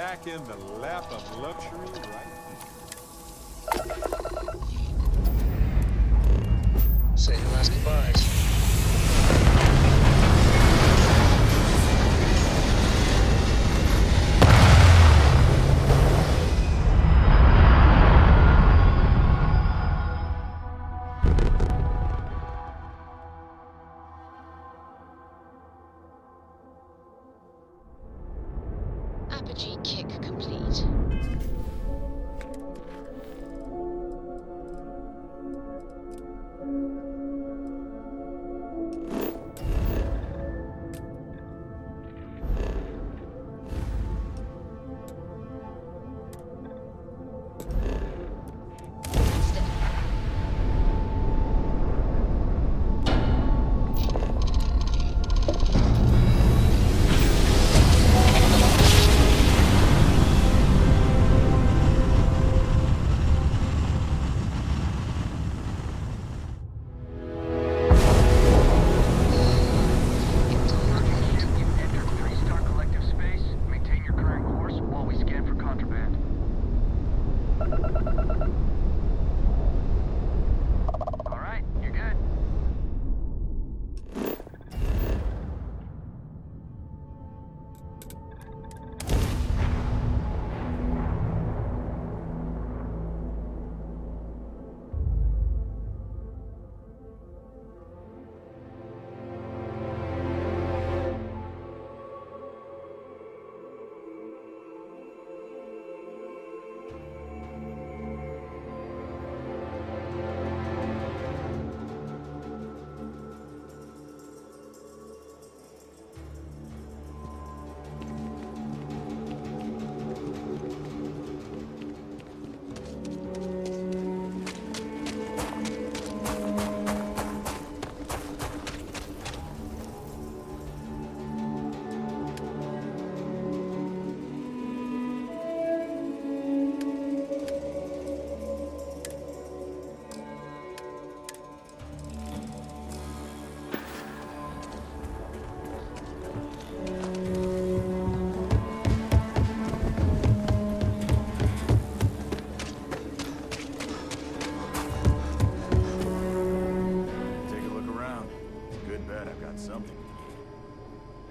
back in the lap of luxury right Say your last goodbyes. Apogee kick complete.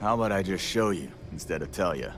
How about I just show you instead of tell you?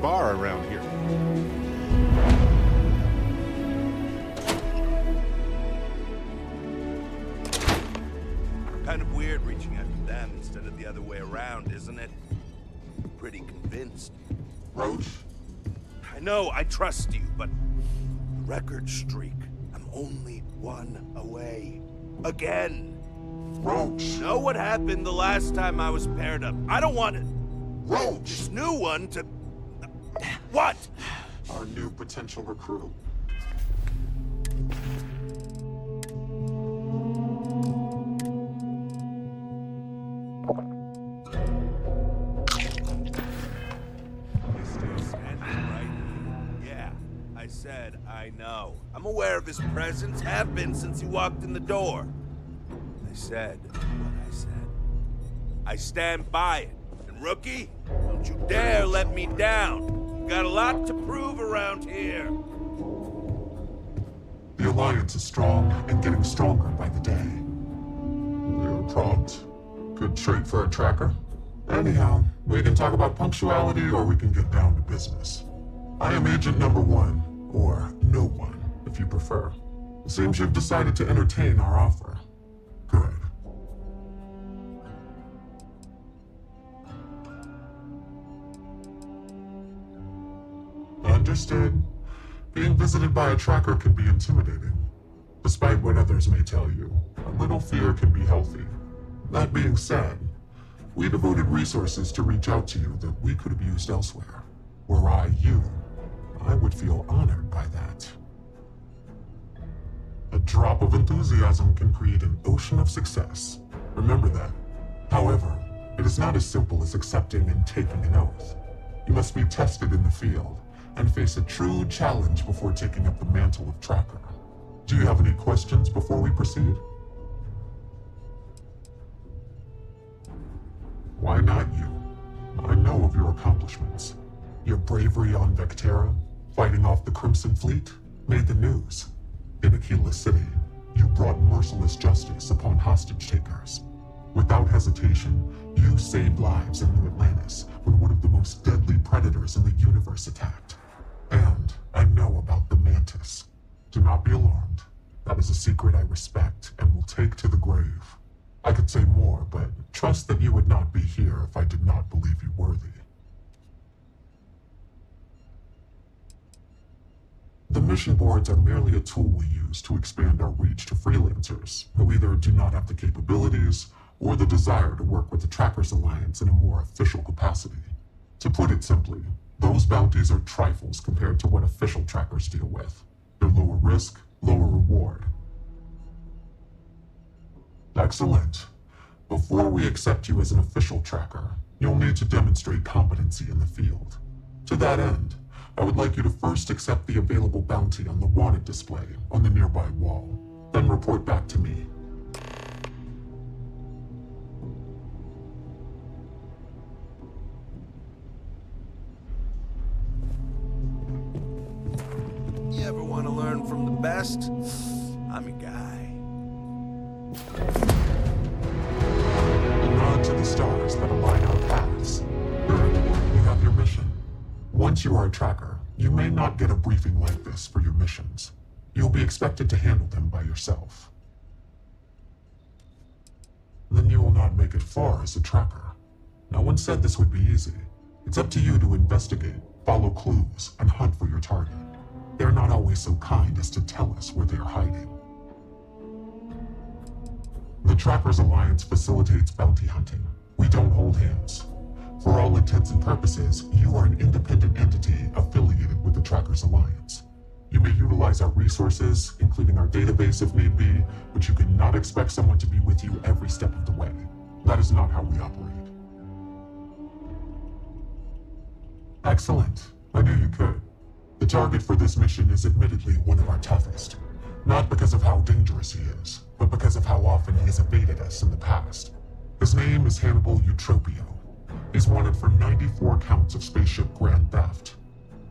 bar around here. Kind of weird reaching out to them instead of the other way around, isn't it? Pretty convinced. Roach? I know, I trust you, but the record streak, I'm only one away. Again. Roach! Know what happened the last time I was paired up? I don't want it. Roach! This new one to... What? our new potential recruit. He's still standing right here. Yeah, I said I know. I'm aware of his presence, have been since he walked in the door. I said what I said. I stand by it. And rookie, don't you dare let me down. You got a lot to prove around here. The Alliance is strong and getting stronger by the day. You're prompt. Good trait for a tracker. Anyhow, we can talk about punctuality or we can get down to business. I am Agent Number 1, or No One, if you prefer. It seems you've decided to entertain our offer. Good. Understood. Being visited by a tracker can be intimidating. Despite what others may tell you, a little fear can be healthy. That being said, we devoted resources to reach out to you that we could have used elsewhere. Were I you, I would feel honored by that. A drop of enthusiasm can create an ocean of success. Remember that. However, it is not as simple as accepting and taking an oath. You must be tested in the field and face a true challenge before taking up the mantle of tracker. Do you have any questions before we proceed? Why not you? I know of your accomplishments. Your bravery on Vectera, fighting off the Crimson Fleet, made the news. In Aquila City, you brought merciless justice upon hostage takers. Without hesitation, you saved lives in New Atlantis when one of the most deadly predators in the universe attacked. And I know about the Mantis. Do not be alarmed. That is a secret I respect and will take to the grave. I could say more, but trust that you would not be here if I did not believe you worthy. The mission boards are merely a tool we use to expand our reach to freelancers who either do not have the capabilities or the desire to work with the Trackers Alliance in a more official capacity. To put it simply, those bounties are trifles compared to what official trackers deal with. They're lower risk, lower reward. Excellent. Before we accept you as an official tracker, you'll need to demonstrate competency in the field. To that end, I would like you to first accept the available bounty on the wanted display on the nearby wall, then report back to me. You ever want to learn from the best? I'm your guy. A nod to the stars that align our paths. Good, you have your mission. Once you are a tracker, you may not get a briefing like this for your missions. You'll be expected to handle them by yourself. Then you will not make it far as a tracker. No one said this would be easy. It's up to you to investigate, follow clues, and hunt for your target. They're not always so kind as to tell us where they're hiding. The Trackers Alliance facilitates bounty hunting. We don't hold hands. For all intents and purposes, you are an independent entity affiliated with the Trackers Alliance. You may utilize our resources, including our database if need be, but you cannot expect someone to be with you every step of the way. That is not how we operate. Excellent. I knew you could. The target for this mission is admittedly one of our toughest. Not because of how dangerous he is, but because of how often he has evaded us in the past. His name is Hannibal Eutropio. He's wanted for 94 counts of spaceship grand theft.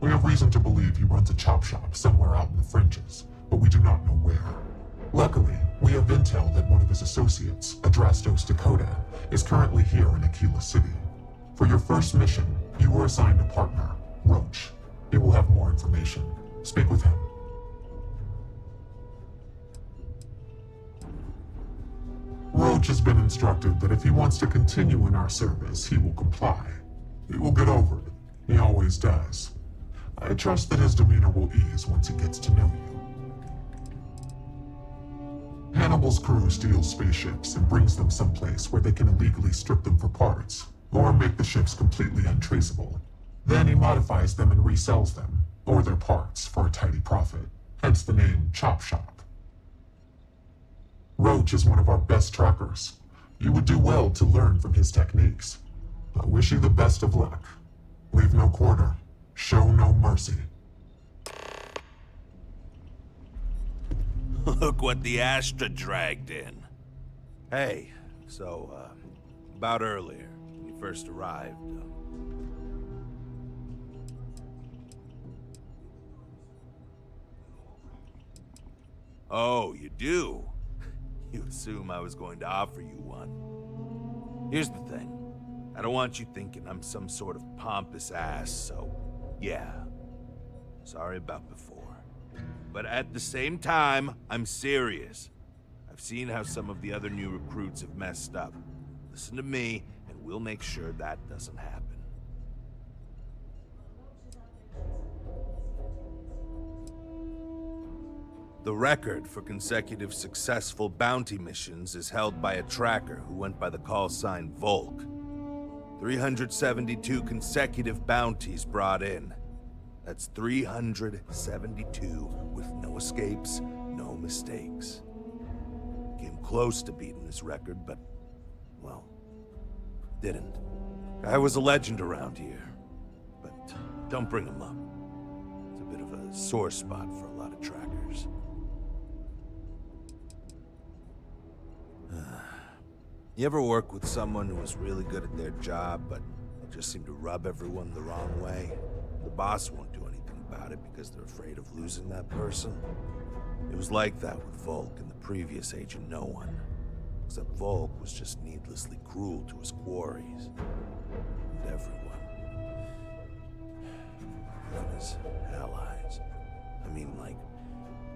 We have reason to believe he runs a chop shop somewhere out in the fringes, but we do not know where. Luckily, we have intel that one of his associates, Adrastos Dakota, is currently here in Aquila City. For your first mission, you were assigned a partner, Roach. He will have more information. Speak with him. Roach has been instructed that if he wants to continue in our service, he will comply. He will get over it. He always does. I trust that his demeanor will ease once he gets to know you. Hannibal's crew steals spaceships and brings them someplace where they can illegally strip them for parts, or make the ships completely untraceable. Then he modifies them and resells them. or their parts for a tidy profit, hence the name Chop Shop. Roach is one of our best trackers. You would do well to learn from his techniques. I wish you the best of luck. Leave no quarter. Show no mercy. Look what the Astra dragged in. Hey, so, about earlier, when you first arrived, Oh, you do? You assume I was going to offer you one. Here's the thing. I don't want you thinking I'm some sort of pompous ass, so yeah. Sorry about before. But at the same time, I'm serious. I've seen how some of the other new recruits have messed up. Listen to me, and we'll make sure that doesn't happen. The record for consecutive successful bounty missions is held by a tracker who went by the call sign Volk. 372 consecutive bounties brought in. That's 372 with no escapes, no mistakes. Came close to beating this record, but, well, didn't. I was a legend around here, but don't bring him up. It's a bit of a sore spot for a lot of trackers. You ever work with someone who was really good at their job, but they just seem to rub everyone the wrong way? The boss won't do anything about it because they're afraid of losing that person. It was like that with Volk and the previous Agent No One. Except Volk was just needlessly cruel to his quarries. And everyone. Even his allies. I mean, like,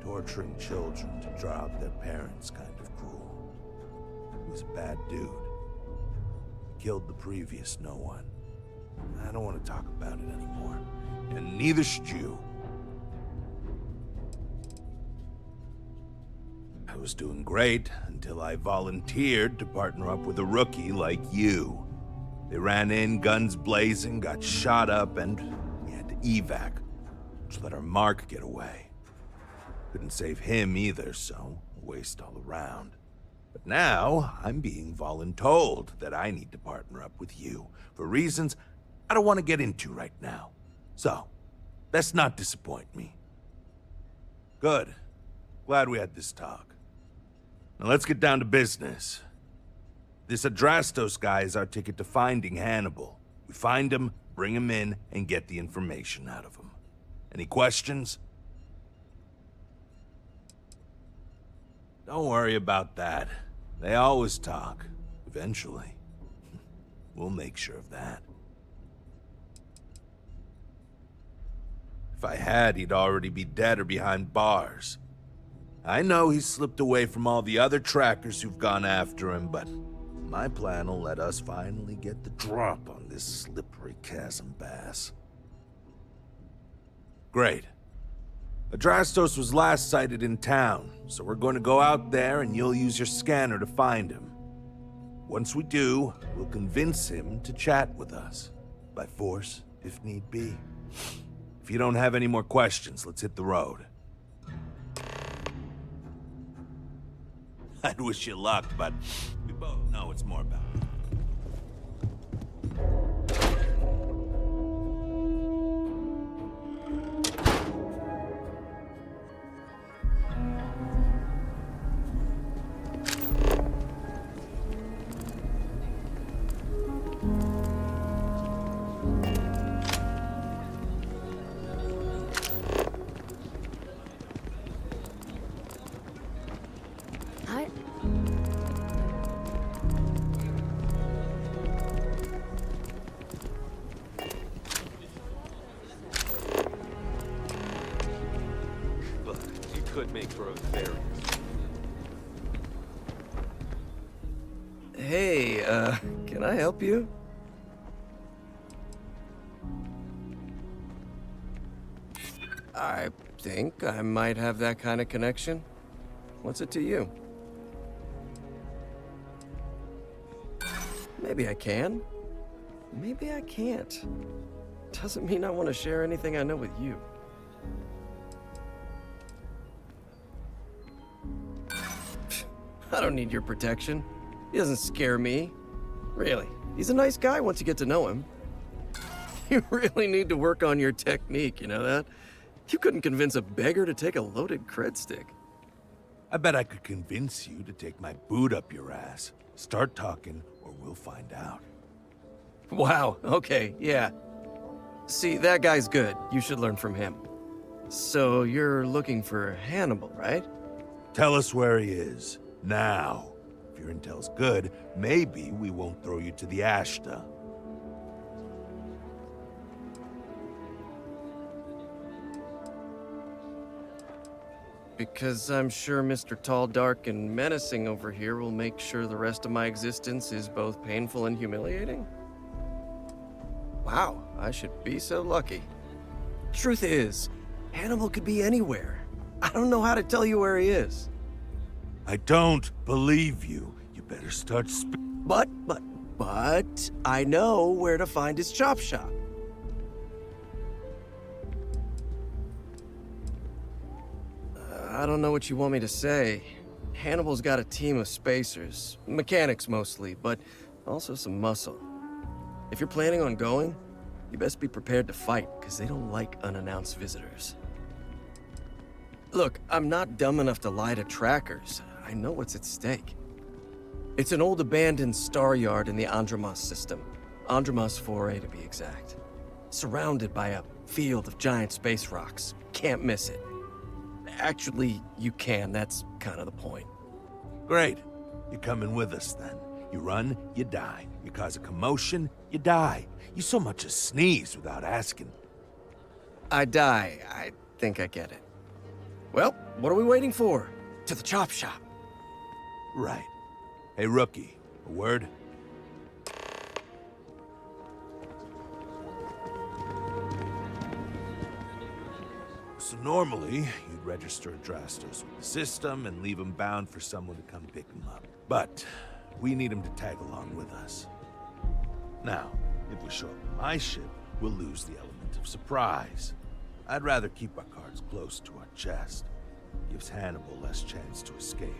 torturing children to draw out their parents kind of cruel. He was a bad dude. He killed the previous No One. I don't want to talk about it anymore. And neither should you. I was doing great until I volunteered to partner up with a rookie like you. They ran in, guns blazing, got shot up, and we had to evac, which let our Mark get away. Couldn't save him either, so a waste all around. But now, I'm being voluntold that I need to partner up with you for reasons I don't want to get into right now. So, let's not disappoint me. Good. Glad we had this talk. Now let's get down to business. This Adrastos guy is our ticket to finding Hannibal. We find him, bring him in, and get the information out of him. Any questions? Don't worry about that. They always talk. Eventually. We'll make sure of that. If I had, he'd already be dead or behind bars. I know he's slipped away from all the other trackers who've gone after him, but my plan will let us finally get the drop on this slippery chasm bass. Great. Adrastos was last sighted in town, so we're going to go out there and you'll use your scanner to find him. Once we do, we'll convince him to chat with us. By force, if need be. If you don't have any more questions, let's hit the road. I'd wish you luck, but we both know it's more about it. Could make for a very... Hey, can I help you? I think I might have that kind of connection. What's it to you? Maybe I can. Maybe I can't. Doesn't mean I want to share anything I know with you. I don't need your protection. He doesn't scare me. Really, he's a nice guy once you get to know him. You really need to work on your technique, you know that? You couldn't convince a beggar to take a loaded cred stick. I bet I could convince you to take my boot up your ass. Start talking, or we'll find out. Wow, okay, yeah. See, that guy's good. You should learn from him. So you're looking for Hannibal, right? Tell us where he is. Now. If your intel's good, maybe we won't throw you to the Ashta. Because I'm sure Mr. Tall, Dark, and Menacing over here will make sure the rest of my existence is both painful and humiliating? Wow, I should be so lucky. Truth is, Hannibal could be anywhere. I don't know how to tell you where he is. I don't believe you. You better start But I know where to find his chop shop. I don't know what you want me to say. Hannibal's got a team of spacers, mechanics mostly, but also some muscle. If you're planning on going, you best be prepared to fight, because they don't like unannounced visitors. Look, I'm not dumb enough to lie to trackers. I know what's at stake. It's an old abandoned star yard in the Andromos system. Andromos 4A to be exact. Surrounded by a field of giant space rocks. Can't miss it. Actually, you can. That's kind of the point. Great. You're coming with us, then. You run, you die. You cause a commotion, you die. You so much as sneeze without asking. I die. I think I get it. Well, what are we waiting for? To the chop shop. Right. Hey, rookie. A word? So normally, you'd register Adrastos with the system and leave him bound for someone to come pick him up. But we need him to tag along with us. Now, if we show up on my ship, we'll lose the element of surprise. I'd rather keep our cards close to our chest. Gives Hannibal less chance to escape.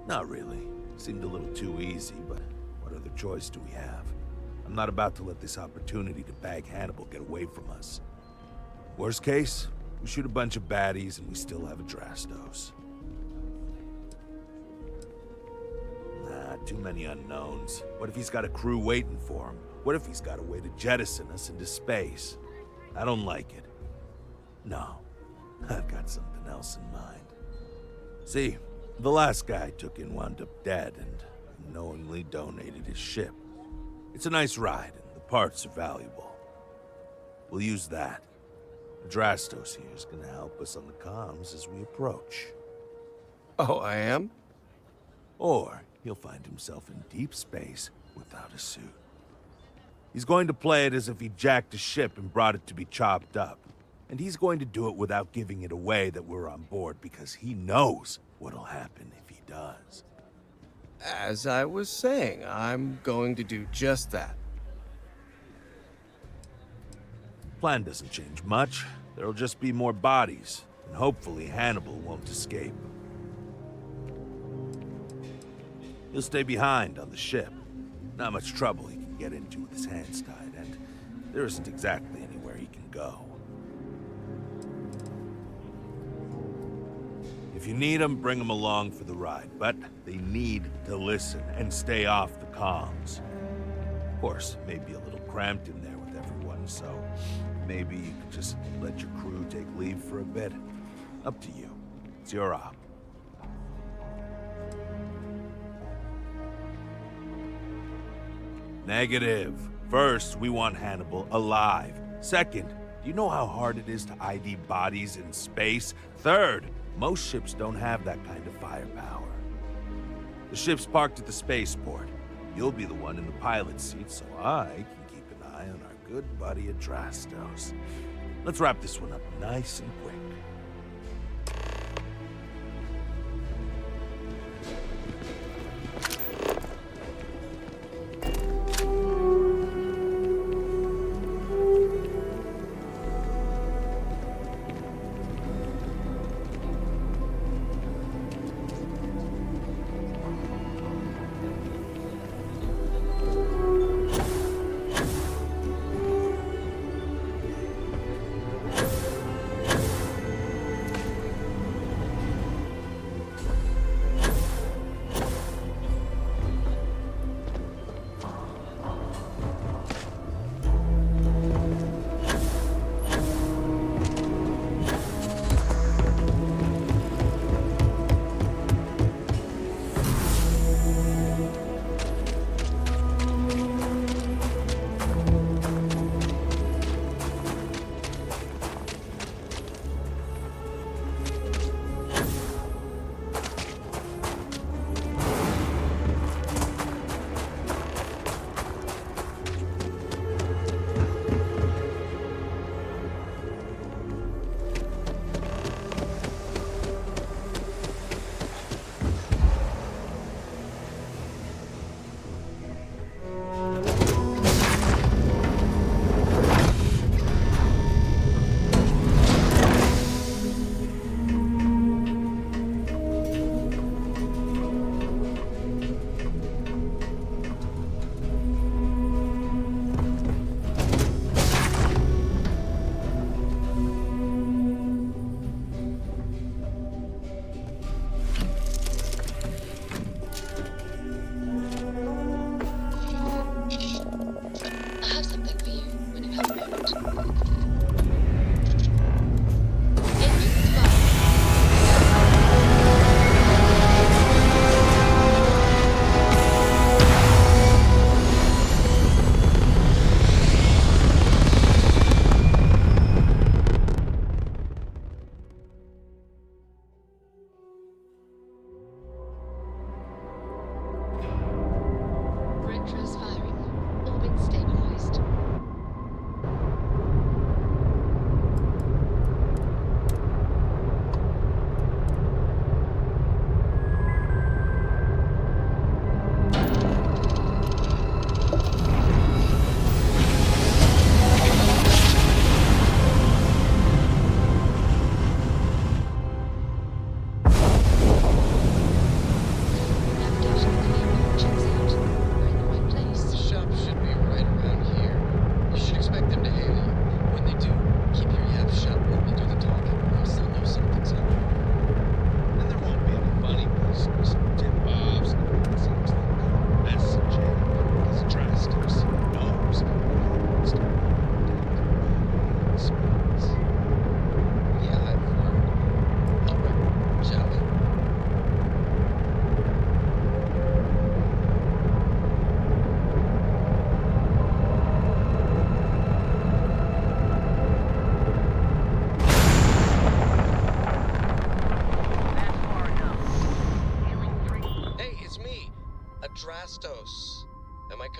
Not really. Seemed a little too easy, but what other choice do we have? I'm not about to let this opportunity to bag Hannibal get away from us. Worst case, we shoot a bunch of baddies and we still have Adrastos. Nah, too many unknowns. What if he's got a crew waiting for him? What if he's got a way to jettison us into space? I don't like it. No, I've got something else in mind. See, the last guy I took in wound up dead and unknowingly donated his ship. It's a nice ride, and the parts are valuable. We'll use that. Adrastos here is gonna help us on the comms as we approach. Oh, I am? Or he'll find himself in deep space without a suit. He's going to play it as if he jacked a ship and brought it to be chopped up. And he's going to do it without giving it away that we're on board because he knows what'll happen if he does. As I was saying, I'm going to do just that. Plan doesn't change much. There'll just be more bodies, and hopefully Hannibal won't escape. He'll stay behind on the ship. Not much trouble he can get into with his hands tied, and there isn't exactly anywhere he can go. If you need them, bring them along for the ride, but they need to listen and stay off the comms. Of course, it may be a little cramped in there with everyone, so maybe you could just let your crew take leave for a bit. Up to you. It's your op. Negative. First, we want Hannibal alive. Second, do you know how hard it is to ID bodies in space? Third, most ships don't have that kind of firepower. The ship's parked at the spaceport. You'll be the one in the pilot's seat, so I can keep an eye on our good buddy Adrastos. Let's wrap this one up nice and quick.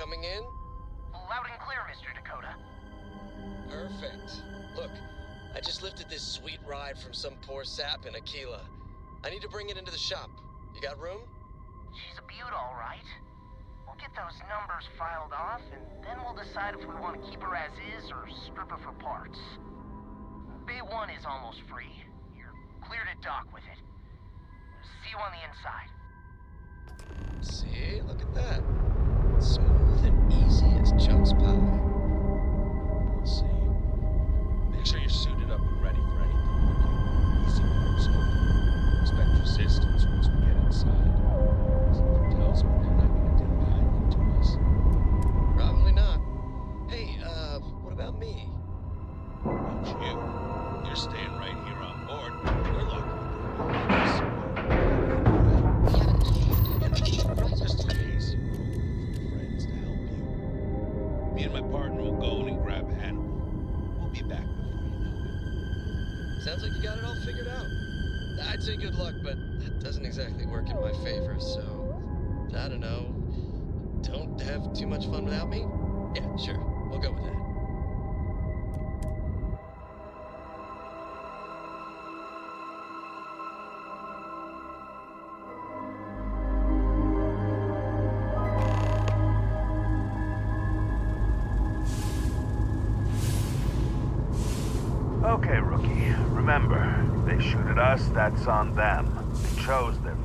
coming in? Loud and clear, Mr. Dakota. Perfect. Look, I just lifted this sweet ride from some poor sap in Aquila. I need to bring it into the shop. You got room? She's a beaut, all right. We'll get those numbers filed off, and then we'll decide if we want to keep her as is or strip her for parts. Bay 1 is almost free. You're clear to dock with it. See you on the inside. See? Look at that. Smooth and easy as chunks pie. We'll see. Make sure you're suited up and ready for anything. Easy moves over. Expect resistance once we get inside. Something tells me they're not gonna deal kindly to us. Probably not. Hey, what about me? About you. You're staying right here on board. We're locking just in case you need friends to help you. Me and my partner will go in and grab Hannibal. We'll be back before you know it. Sounds like you got it all figured out. I'd say good luck, but it doesn't exactly work in my favor, so... I don't know. Don't have too much fun without me? Yeah, sure. We'll go with that. Okay, rookie. Remember, they shoot at us, that's on them. They chose their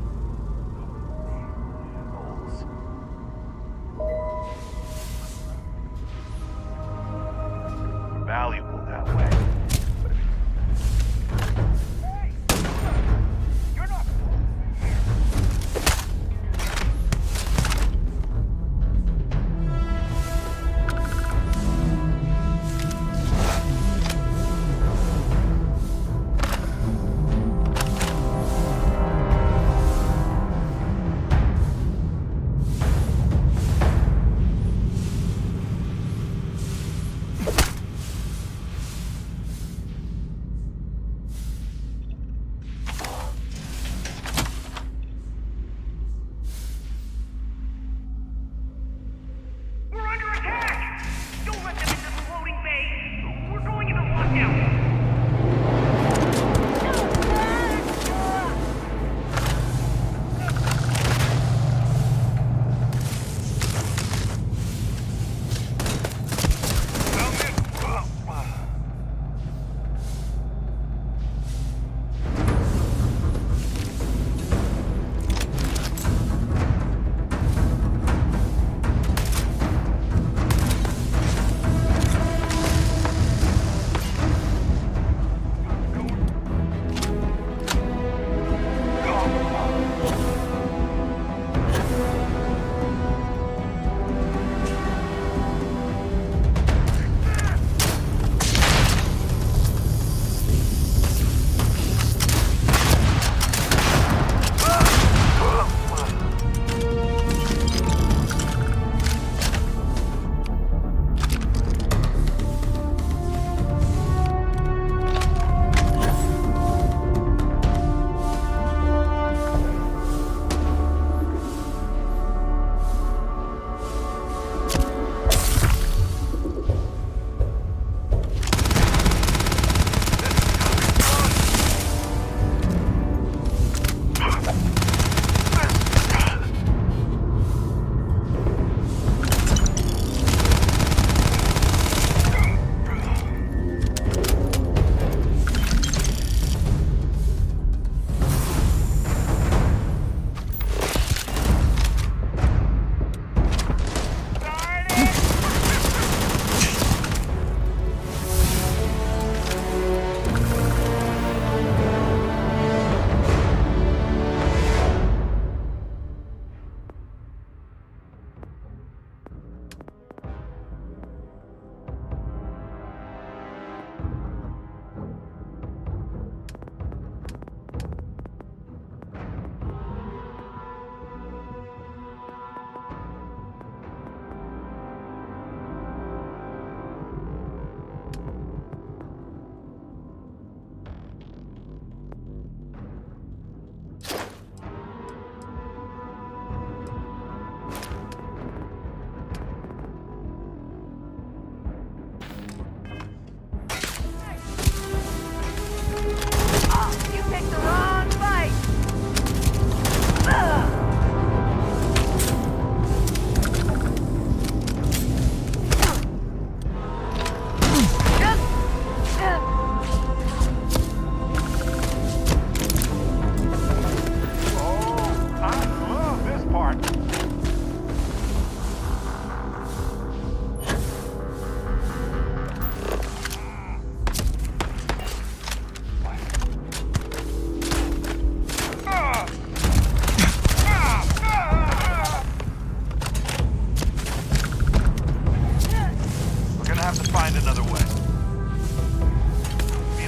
goals. We're valuable that way. But hey! You're not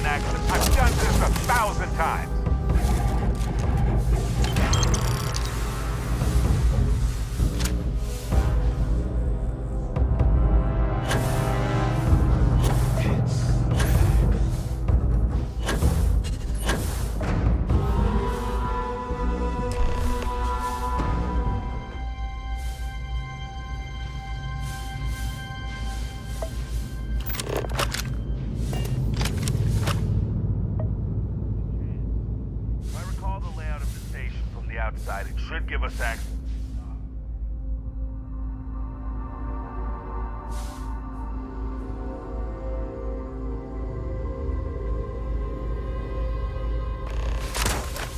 accident. I've done this 1,000 times. Outside, it should give us access.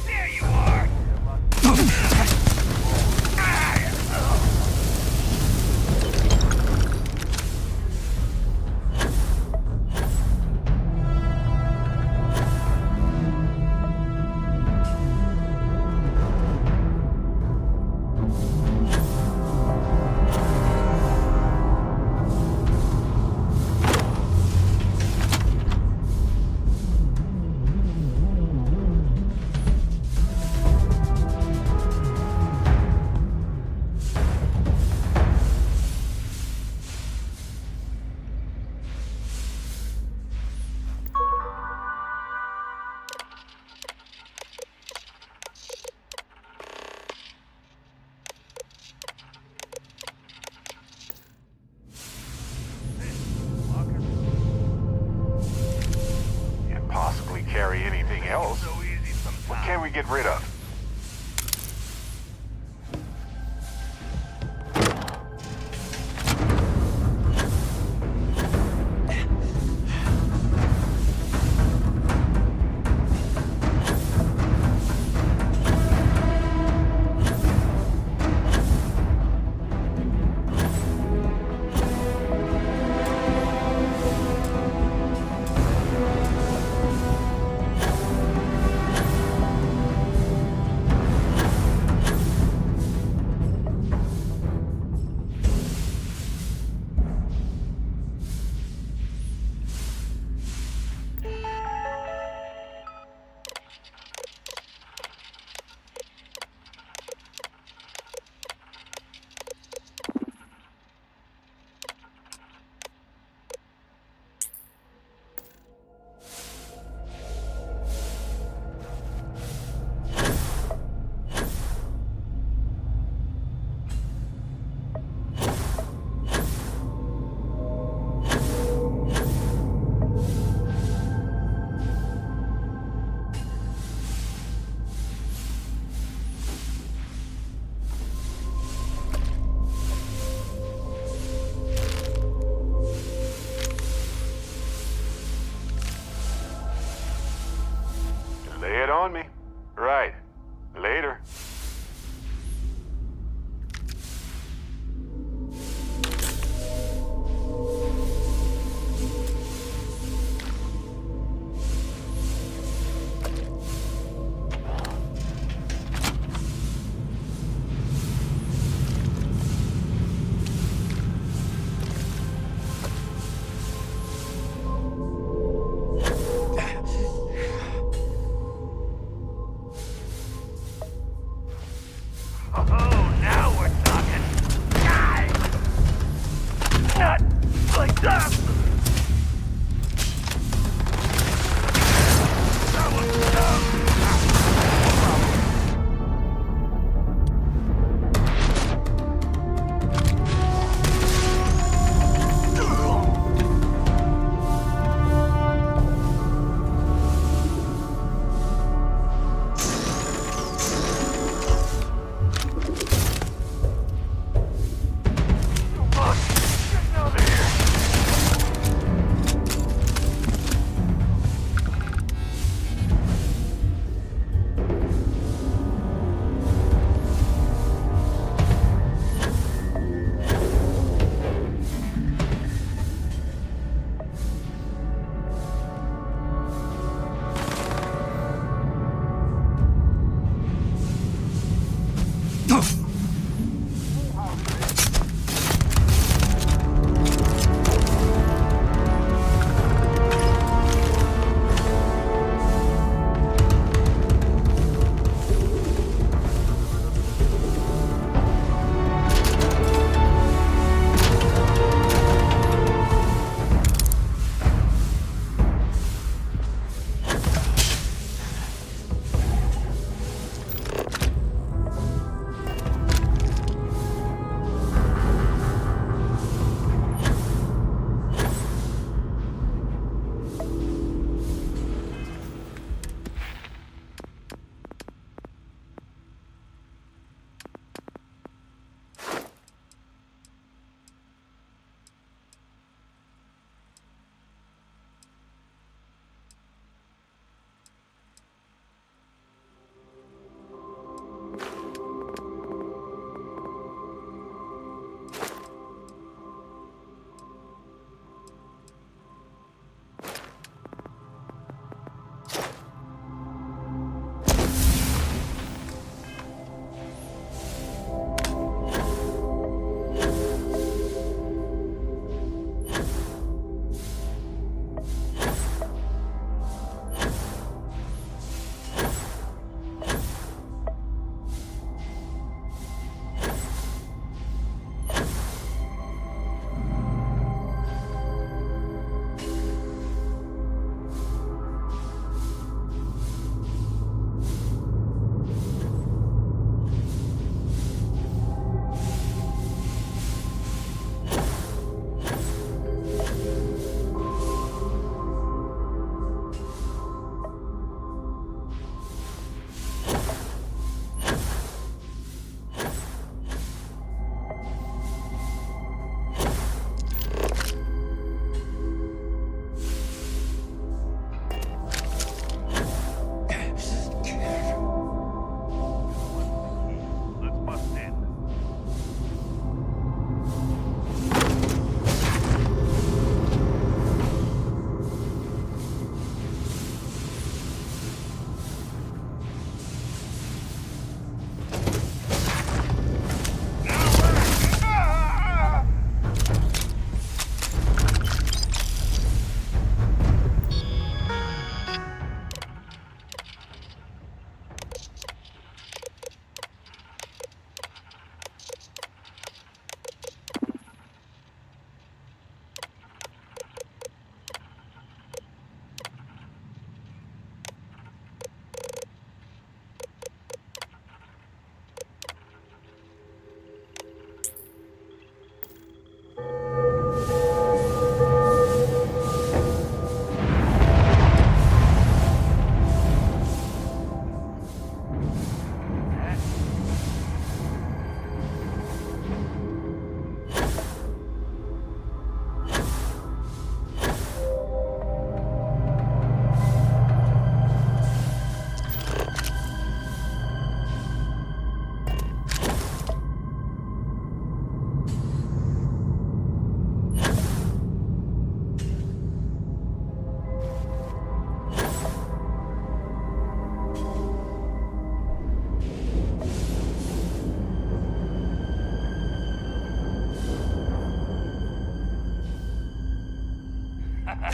There you are! Carry anything else. What can we get rid of? Lay it on me. Right. Later.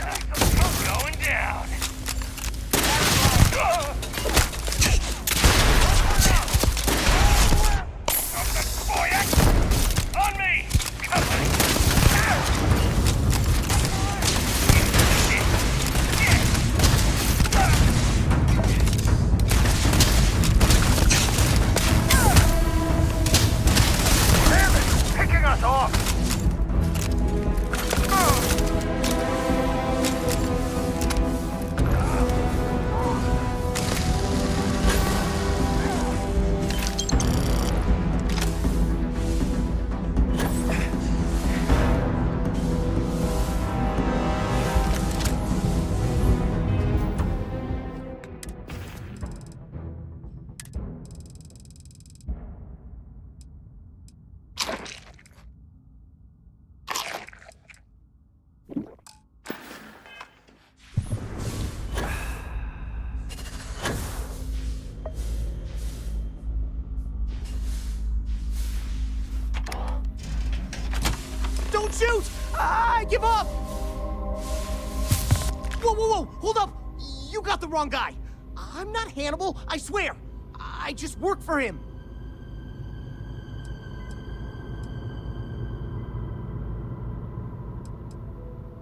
Going down. On me! Damn it! Picking us off! Don't shoot! I give up! Whoa, whoa, whoa! Hold up! You got the wrong guy. I'm not Hannibal, I swear. I just work for him.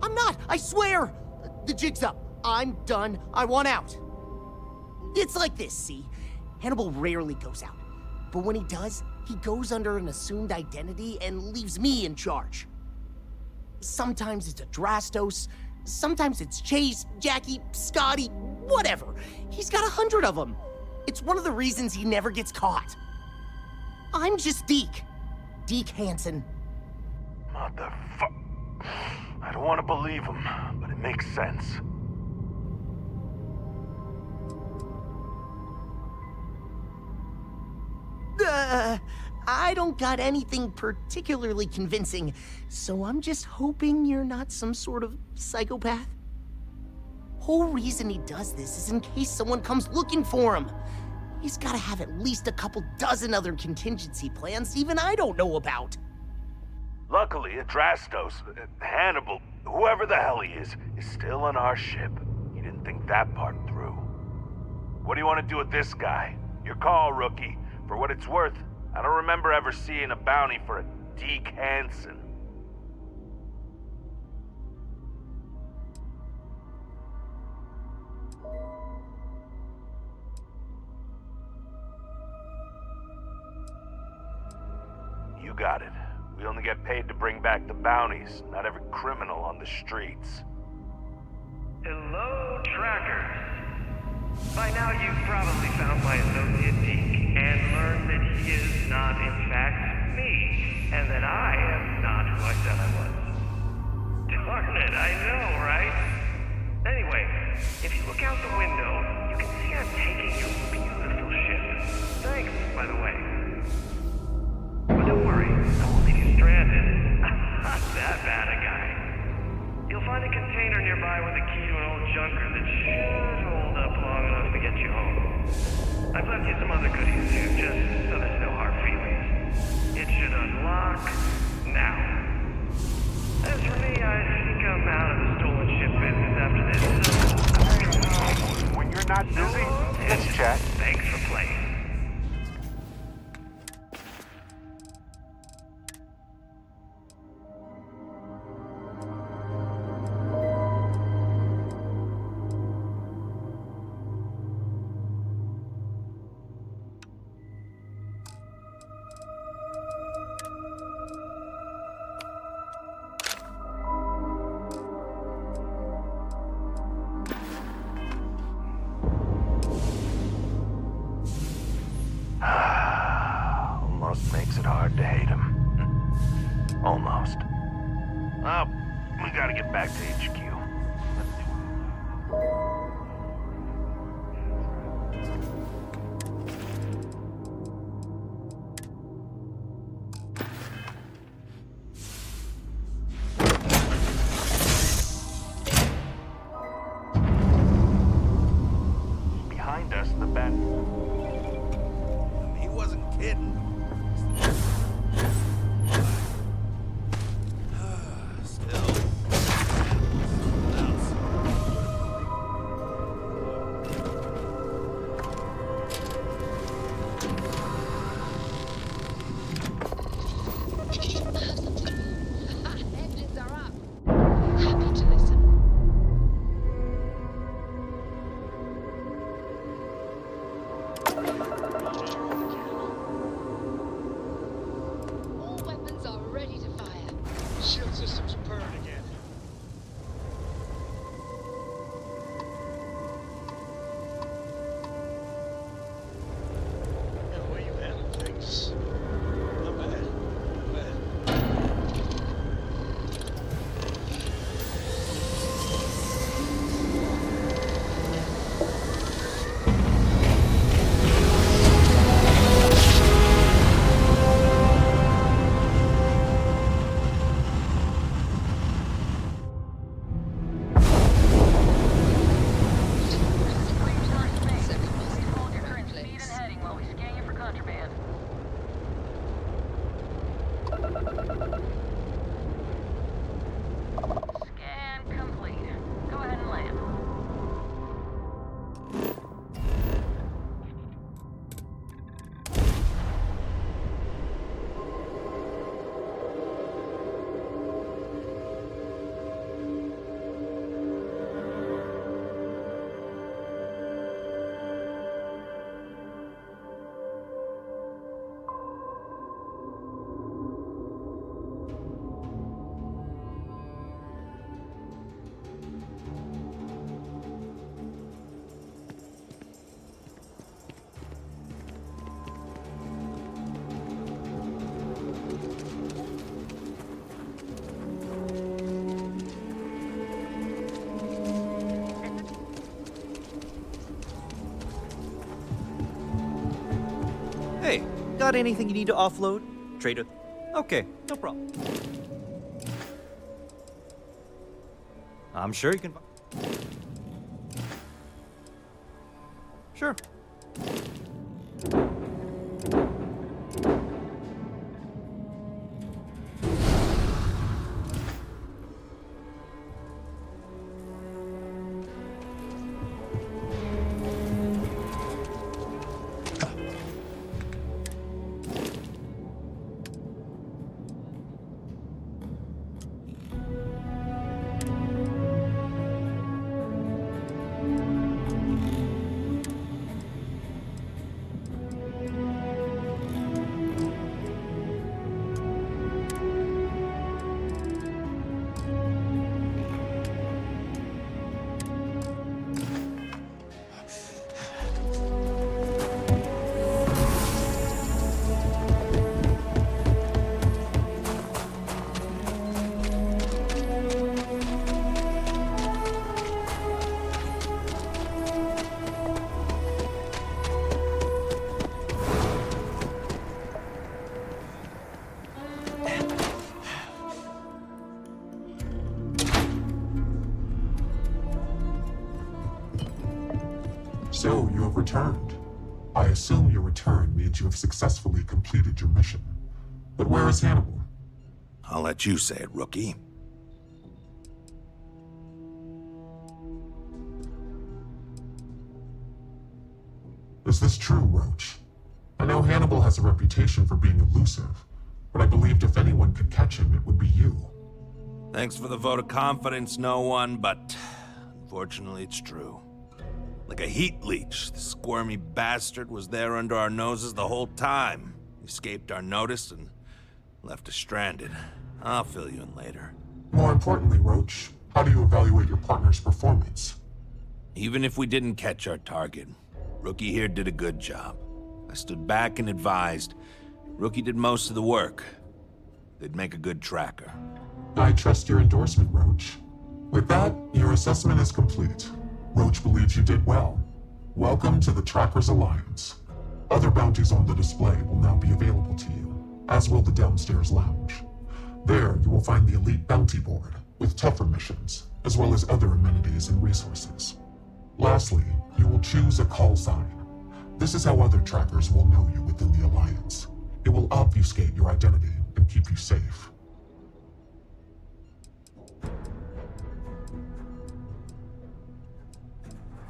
I'm not, I swear! The jig's up. I'm done. I want out. It's like this, see? Hannibal rarely goes out. But when he does, he goes under an assumed identity and leaves me in charge. Sometimes it's Adrastos, sometimes it's Chase, Jackie, Scotty, whatever. He's got 100 of them. It's one of the reasons he never gets caught. I'm just Deke. Deke Hansen. Motherfuck. I don't want to believe him, but it makes sense. I don't got anything particularly convincing, so I'm just hoping you're not some sort of psychopath. Whole reason he does this is in case someone comes looking for him. He's gotta have at least a couple dozen other contingency plans even I don't know about. Luckily, Adrastos, Hannibal, whoever the hell he is still on our ship. He didn't think that part through. What do you want to do with this guy? Your call, rookie. For what it's worth, I don't remember ever seeing a bounty for a Deke Hansen. You got it. We only get paid to bring back the bounties, not every criminal on the streets. Hello, trackers. By now you've probably found my associate Deke and learned that he is not, in fact, me, and that I am not who I said I was. Darn it, I know, right? Anyway, if you look out the window, you can see I'm taking your beautiful ship. Thanks, by the way. But don't worry, I won't leave you stranded. I'm not that bad a guy. You'll find a container nearby with a key to an old junker that should hold up long enough to get you home. I've left you some other goodies too, just so there's no hard feelings. It should unlock now. As for me, I think I'm out of the stolen ship business after this. When you're not busy, let's chat. Thanks for playing. Almost makes it hard to hate him. Almost. Well, we gotta get back to HQ. Behind us, the bat. He wasn't kidding. Still. Hey, got anything you need to offload? Trader? Okay, no problem. I'm sure you can... Sure. So, you have returned. I assume your return means you have successfully completed your mission. But where is Hannibal? I'll let you say it, rookie. Is this true, Roach? I know Hannibal has a reputation for being elusive, but I believed if anyone could catch him, it would be you. Thanks for the vote of confidence, no one, but unfortunately it's true. Like a heat leech, the squirmy bastard was there under our noses the whole time. He escaped our notice and left us stranded. I'll fill you in later. More importantly, Roach, how do you evaluate your partner's performance? Even if we didn't catch our target, Rookie here did a good job. I stood back and advised. Rookie did most of the work. They'd make a good tracker. I trust your endorsement, Roach. With that, your assessment is complete. Roach believes you did well. Welcome to the Trackers Alliance. Other bounties on the display will now be available to you, as will the downstairs lounge. There, you will find the Elite Bounty Board, with tougher missions, as well as other amenities and resources. Lastly, you will choose a call sign. This is how other trackers will know you within the Alliance. It will obfuscate your identity and keep you safe.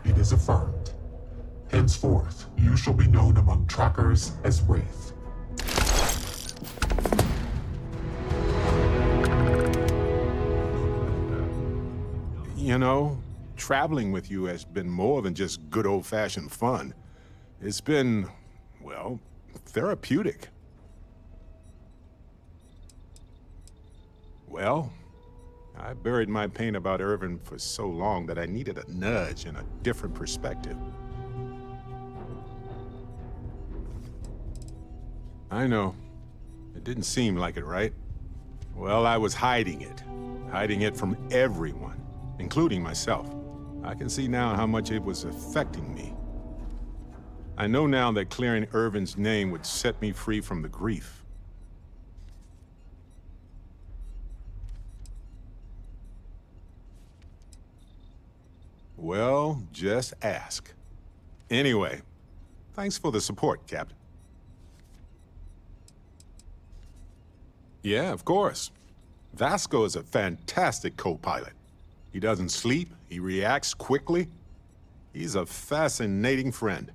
It is affirmed. Henceforth, you shall be known among trackers as Wraith. You know, traveling with you has been more than just good old-fashioned fun. It's been, well, therapeutic. Well, I buried my pain about Irvin for so long that I needed a nudge and a different perspective. I know. It didn't seem like it, right? Well, I was hiding it from everyone, including myself. I can see now how much it was affecting me. I know now that clearing Irvin's name would set me free from the grief. Well, just ask. Anyway, thanks for the support, Captain. Yeah, of course. Vasco is a fantastic co-pilot. He doesn't sleep, he reacts quickly. He's a fascinating friend.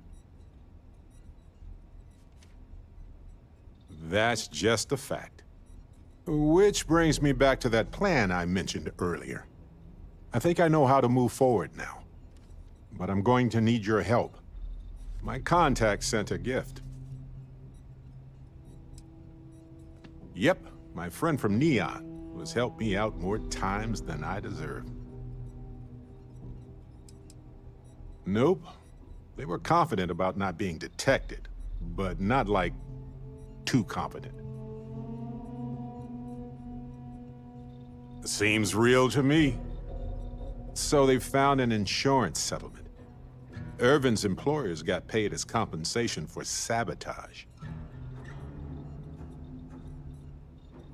That's just a fact. Which brings me back to that plan I mentioned earlier. I think I know how to move forward now. But I'm going to need your help. My contact sent a gift. Yep, my friend from Neon, who has helped me out more times than I deserve. Nope. They were confident about not being detected, but not like too confident. Seems real to me. So they found an insurance settlement. Irvin's employers got paid as compensation for sabotage.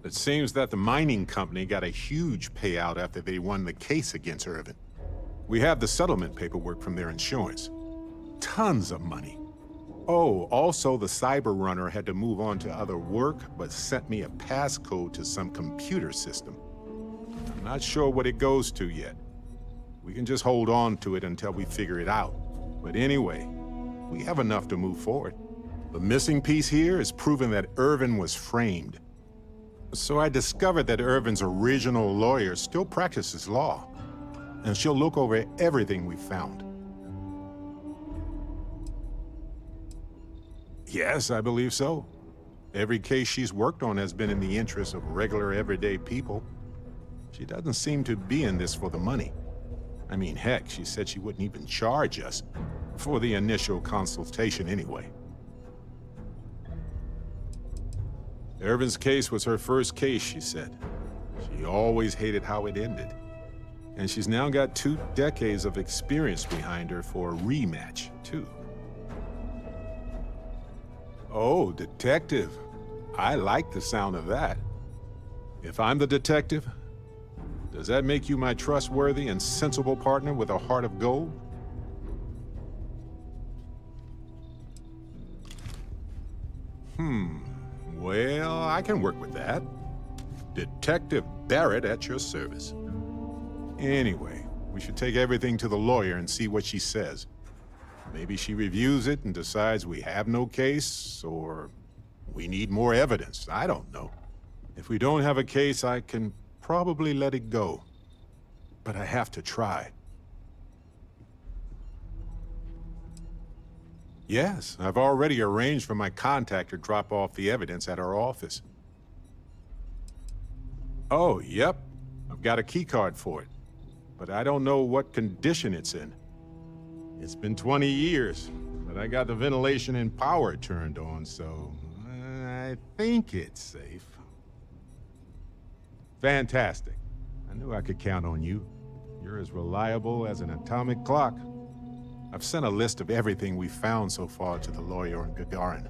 It seems that the mining company got a huge payout after they won the case against Irvin. We have the settlement paperwork from their insurance. Tons of money. Oh, also the cyber runner had to move on to other work, but sent me a passcode to some computer system. I'm not sure what it goes to yet. We can just hold on to it until we figure it out. But anyway, we have enough to move forward. The missing piece here is proving that Irvin was framed. So I discovered that Irvin's original lawyer still practices law, and she'll look over everything we found. Yes, I believe so. Every case she's worked on has been in the interest of regular, everyday people. She doesn't seem to be in this for the money. I mean, heck, she said she wouldn't even charge us for the initial consultation anyway. Irvin's case was her first case, she said. She always hated how it ended. And she's now got 2 decades of experience behind her for a rematch, too. Oh, detective. I like the sound of that. If I'm the detective, does that make you my trustworthy and sensible partner with a heart of gold? Well, I can work with that. Detective Barrett at your service. Anyway, we should take everything to the lawyer and see what she says. Maybe she reviews it and decides we have no case, or we need more evidence. I don't know. If we don't have a case, I can probably let it go. But I have to try. Yes, I've already arranged for my contact to drop off the evidence at our office. Oh, yep. I've got a keycard for it. But I don't know what condition it's in. It's been 20 years, but I got the ventilation and power turned on, so I think it's safe. Fantastic. I knew I could count on you. You're as reliable as an atomic clock. I've sent a list of everything we've found so far to the lawyer in Gagarin.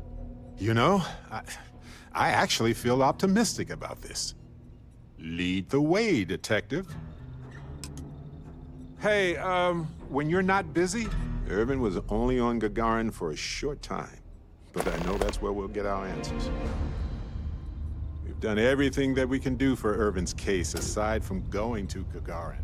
You know, I actually feel optimistic about this. Lead the way, detective. Hey, when you're not busy, Irvin was only on Gagarin for a short time, but I know that's where we'll get our answers. We've done everything that we can do for Irvin's case aside from going to Gagarin.